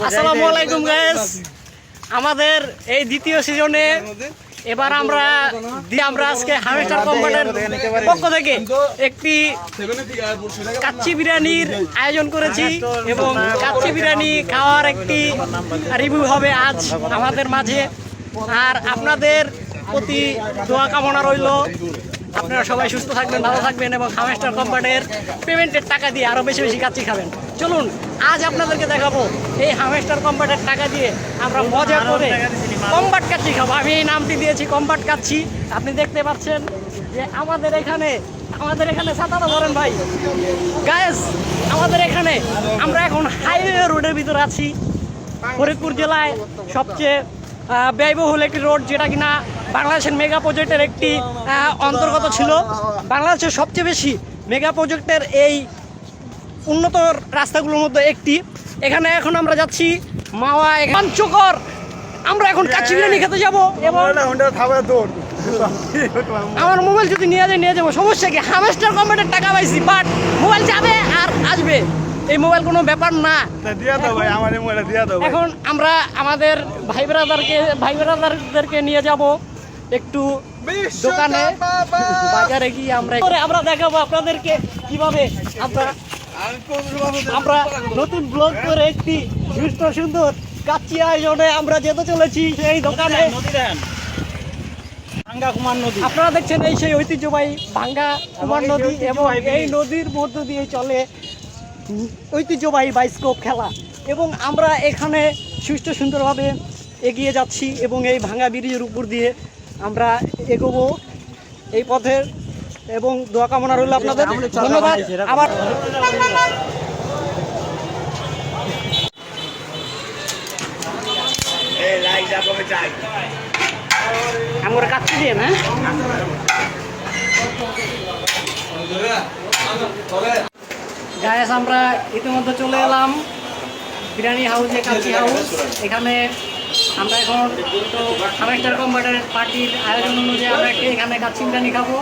আসসালামু আলাইকুম গাইস, আমাদের এই দ্বিতীয় সিজনে এবার আমরা আজকে হামেস্টার কোম্পানির পক্ষ থেকে একটি কাচ্চি বিরিয়ানির আয়োজন করেছি এবং কাচ্চি বিরিয়ানি খাওয়ার একটি রিভিউ হবে আজ আমাদের মাঝে। আর আপনাদের প্রতি দোয়া কামনা রইল, আপনারা সবাই সুস্থ থাকবেন, ভালো থাকবেন এবং হামেস্টার কোম্পানির পেমেন্টের টাকা দিয়ে আরও বেশি বেশি কাচ্চি খাবেন। চলুন আজ আপনাদেরকে দেখাবো এই হামেস্টার কোম্পানির টাকা দিয়ে আমরা মজা করে কম্বাট কাচ্চি খাবো। আমি এই নামটি দিয়েছি কম্বাট কাচ্চি। আপনি দেখতে পাচ্ছেন যে আমাদের এখানে ছাতাটা ধরেন ভাই। গায়েস, আমাদের এখানে আমরা এখন হাইওয়ে রোডের ভিতরে আছি। ফরিদপুর জেলায় সবচেয়ে ব্যয়বহুল একটি রোড, যেটা কিনা বাংলাদেশের মেগা প্রজেক্টের একটি অন্তর্গত ছিল। বাংলাদেশের সবচেয়ে বেশি মেগা প্রজেক্টের এই উন্নত রাস্তাগুলোর মধ্যে একটি। এখানে এখন আমরা যাচ্ছি মাওয়া পঞ্চগড়। আমরা এখন কাচ্চি বিরিয়ানি খেতে যাবো এবং আমার মোবাইল যদি নিয়ে যাবো, সমস্যা কি? হামেস্টার কোম্পানির টাকা পাইছি, বাট মোবাইল যাবে আর আসবে, এই মোবাইল কোনো ব্যাপার না। এখন আমরা আমাদের ভাই ব্রাদারদেরকে নিয়ে যাব একটু দোকানে, বাজারে গিয়ে আমরা দেখাবো আপনাদেরকে কিভাবে আমরা নতুন ব্লগ করে একটি সুস্থ সুন্দর কাচ্চি আয়োজনে আমরা যেতে চলেছি সেই দোকানে। ভাঙ্গা কুমার নদী আপনারা দেখছেন, এই সেই ঐতিহ্যবাহী ভাঙ্গা কুমার নদী এবং এই নদীর মধ্য দিয়ে চলে ঐতিহ্যবাহী বাইস্কোপ খেলা। এবং আমরা এখানে সুষ্ঠু সুন্দরভাবে এগিয়ে যাচ্ছি এবং এই ভাঙ্গা ব্রিজের উপর দিয়ে আমরা এগোবো এই পথের, এবং দোয়া কামনা রইল আপনাদের। ধন্যবাদ। আবার আমরা কাচ্চি দিয়ে না গায়েস, আমরা ইতিমধ্যে চলে এলাম বিরিয়ানি হাউসে, কাচ্চি হাউস। এখানে আমরা এখন হামেস্টার কোম্পানির পার্টির আয়োজন অনুযায়ী আমরা এখানে কাচ্চি বিরিয়ানি খাবো।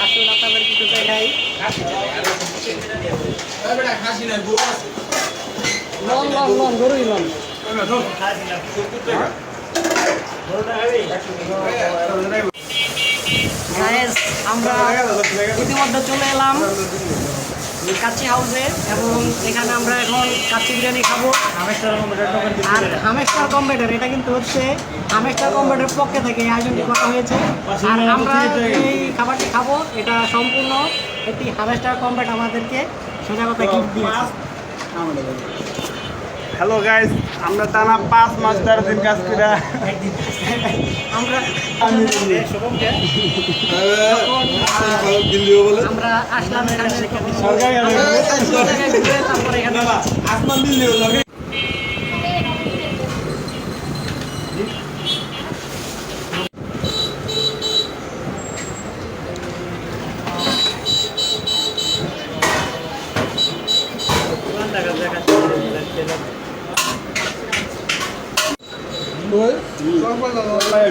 আসুন আপনাদের কিছু দেখাই। লন গরুই লন। আমরা ইতিমধ্যে চলে এলাম কাচ্চি হাউসে এবং এখানে আমরা এখন কাচ্চি বিরিয়ানি খাবো। আর হামেস্টার কোম্পানির এটা কিন্তু হচ্ছে হামেস্টার কোম্পানির পক্ষে থেকে এই আয়োজনটি করা হয়েছে। আর আমরা এই খাবারটি খাবো, এটা সম্পূর্ণ একটি হামেস্টার কোম্পানি আমাদেরকে সোজা কথা গিফট দিয়েছে। হ্যালো গাইস, আমরা টানা 5 মাস 4 দিন কাজ করে আমরা আসলাম এখানে।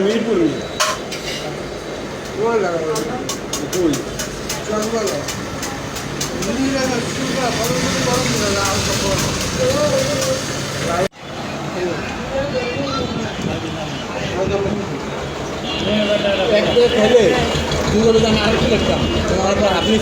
মিরপুর এক প্লেট হলে 2 করে দাম আরেকটু লিখতাম, তোমার আপনি